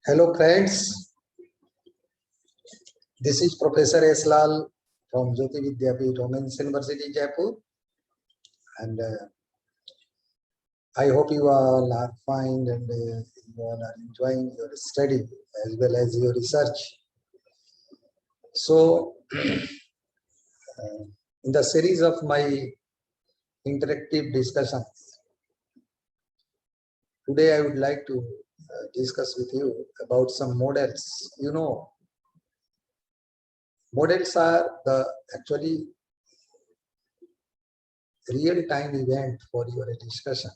Hello friends, this is Professor S. Lal from Jyoti Vidyapeeth Women's University, Jaipur, and I hope you all are fine and you all are enjoying your study as well as your research. So, in the series of my interactive discussions, today I would like to discuss with you about some models. Models are the actually real-time event for your discussion.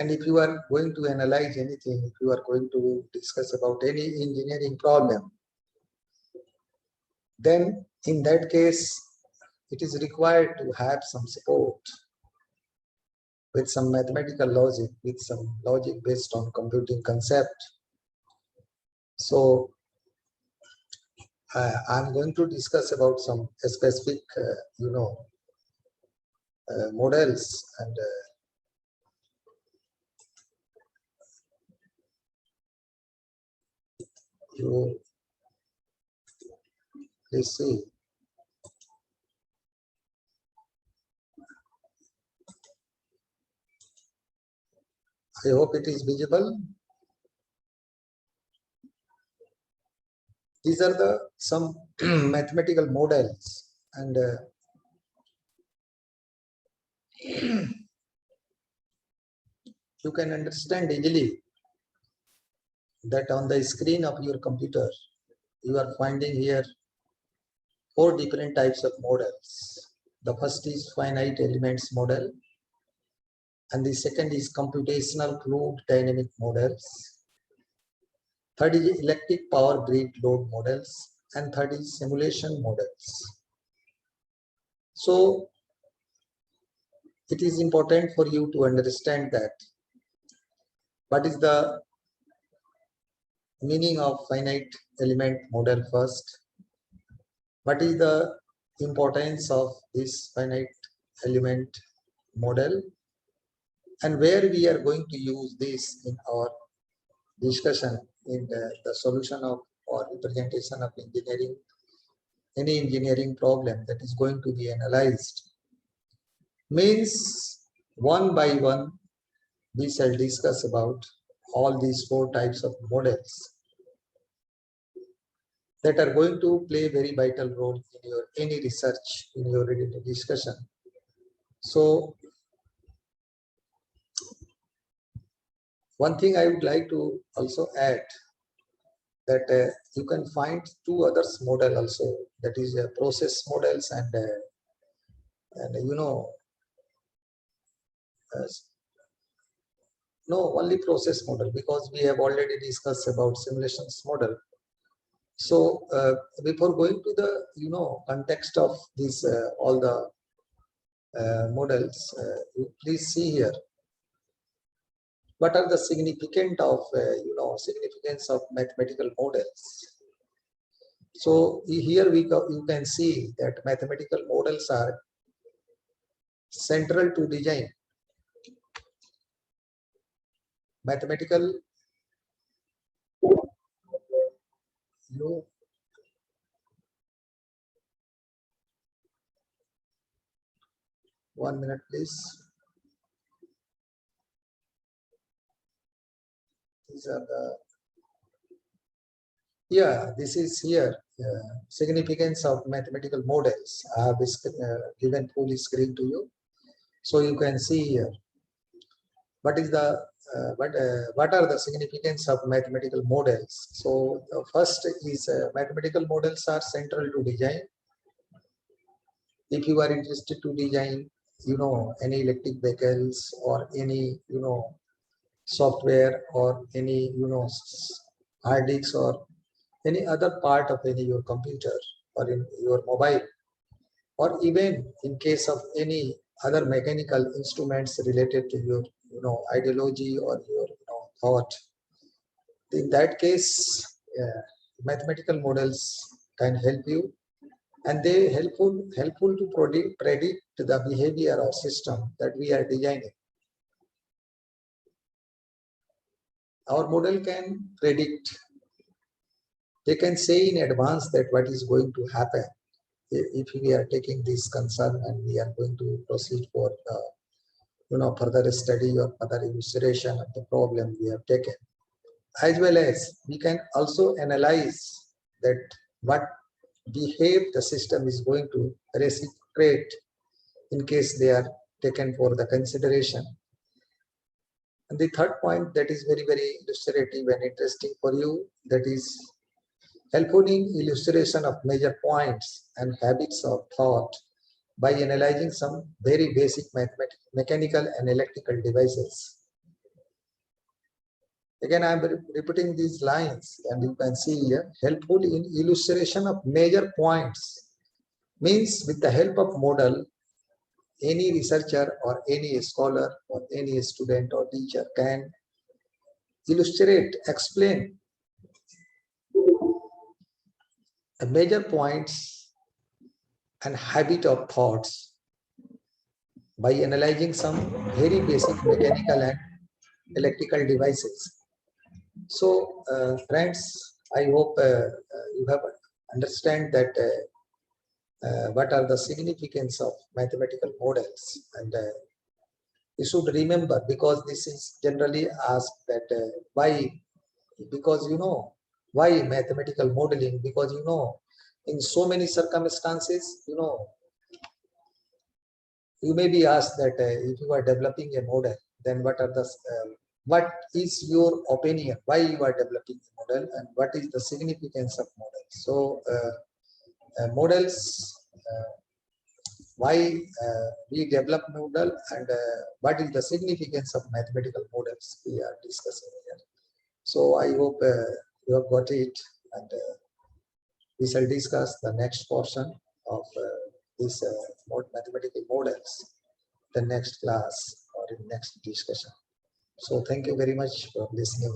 And if you are going to analyze anything, if you are going to discuss about any engineering problem, then in that case, it is required to have some support with some mathematical logic, with some logic based on computing concept. So I'm going to discuss about some specific, models, and you please see. I hope it is visible. These are the some mathematical models, and you can understand easily that on the screen of your computer, you are finding here 4 different types of models. The first is finite elements model, and the second is computational fluid dynamic models. Third is electric power grid load models, and third is simulation models. So it is important for you to understand that what is the meaning of finite element model first. What is the importance of this finite element model, and where we are going to use this in our discussion in the solution of or representation of engineering, any engineering problem that is going to be analyzed. Means one by one we shall discuss about all these 4 types of models that are going to play very vital role in your any research, in your discussion. So one thing I would like to also add that you can find 2 others model also, that is process models and no, only process model, because we have already discussed about simulations model. So before going to the context of this all the models, you please see here what are the significance of mathematical models. So here you can see that mathematical models are central to design. Mathematical, one minute please. These are the, this is here significance of mathematical models. I have given full screen to you, so you can see here what is the what are the significance of mathematical models. So the first is mathematical models are central to design. If you are interested to design any electric vehicles or any software or any hard disks or any other part of any your computer or in your mobile, or even in case of any other mechanical instruments related to your ideology or your thought, in that case mathematical models can help you, and they helpful to predict the behavior of system that we are designing. Our model can predict. They can say in advance that what is going to happen if we are taking this concern and we are going to proceed for further study or further illustration of the problem we have taken. As well as we can also analyze that what behave the system is going to reciprocate in case they are taken for the consideration. And the third point that is very, very illustrative and interesting for you, that is helpful in illustration of major points and habits of thought by analyzing some very basic mechanical and electrical devices. Again, I am repeating these lines, and you can see here, helpful in illustration of major points means with the help of model, any researcher or any scholar or any student or teacher can illustrate, explain the major points and habit of thoughts by analyzing some very basic mechanical and electrical devices. So, friends, I hope you have understand that what are the significance of mathematical models, and you should remember, because this is generally asked that why, because why mathematical modeling, because in so many circumstances you may be asked that if you are developing a model, then what is your opinion, why you are developing a model, and what is the significance of models. So models, why we develop model, and what is the significance of mathematical models we are discussing here. So I hope you have got it, and we shall discuss the next portion of this mathematical models, the next class or in next discussion. So thank you very much for listening.